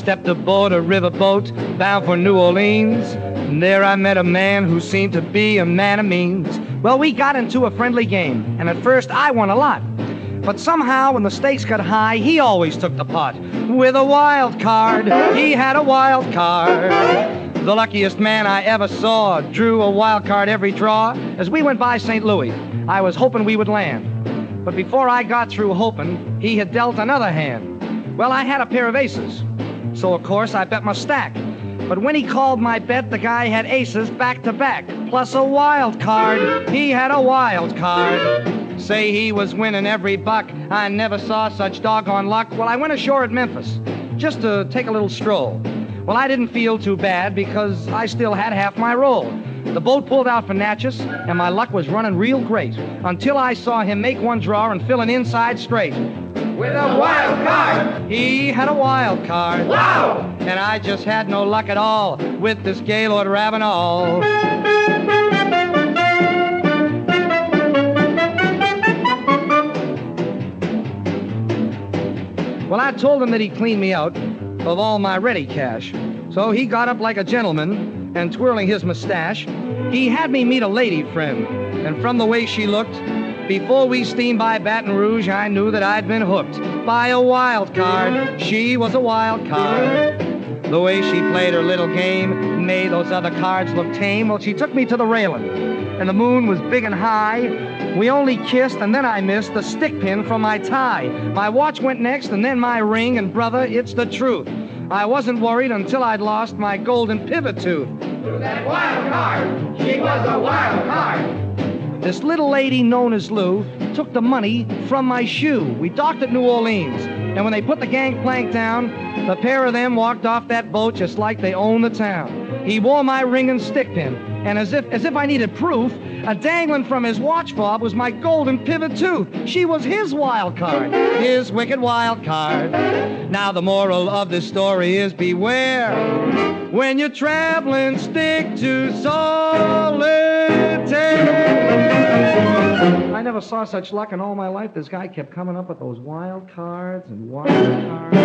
stepped aboard a riverboat bound for New Orleans. And there I met a man who seemed to be a man of means. Well, we got into a friendly game, and at first I won a lot. But somehow, when the stakes got high, he always took the pot. With a wild card, he had a wild card. The luckiest man I ever saw drew a wild card every draw. As we went by St. Louis, I was hoping we would land. But before I got through hoping, he had dealt another hand. Well, I had a pair of aces, so of course I bet my stack. But when he called my bet, the guy had aces back to back, plus a wild card. He had a wild card. Say he was winning every buck. I never saw such doggone luck. Well, I went ashore at Memphis just to take a little stroll. Well, I didn't feel too bad because I still had half my roll. The boat pulled out for Natchez, and my luck was running real great until I saw him make one draw and fill an inside straight. With a wild card! He had a wild card. Wow! And I just had no luck at all with this Gaylord Ravenel. Well, I told him that he'd clean me out of all my ready cash. So he got up like a gentleman and twirling his mustache, he had me meet a lady friend. And from the way she looked, before we steamed by Baton Rouge, I knew that I'd been hooked by a wild card. She was a wild card. The way she played her little game made those other cards look tame. Well, she took me to the railing, and the moon was big and high. We only kissed, and then I missed the stick pin from my tie. My watch went next, and then my ring, and brother, it's the truth. I wasn't worried until I'd lost my golden pivot tooth. To that wild card, she was a wild card. This little lady known as Lou took the money from my shoe. We docked at New Orleans, and when they put the gangplank down, the pair of them walked off that boat just like they owned the town. He wore my ring and stick pin, and as if I needed proof, a dangling from his watch fob was my golden pivot tooth. She was his wild card, his wicked wild card. Now the moral of this story is beware. When you're traveling, stick to solitaire. I never saw such luck in all my life. This guy kept coming up with those wild cards and wild cards.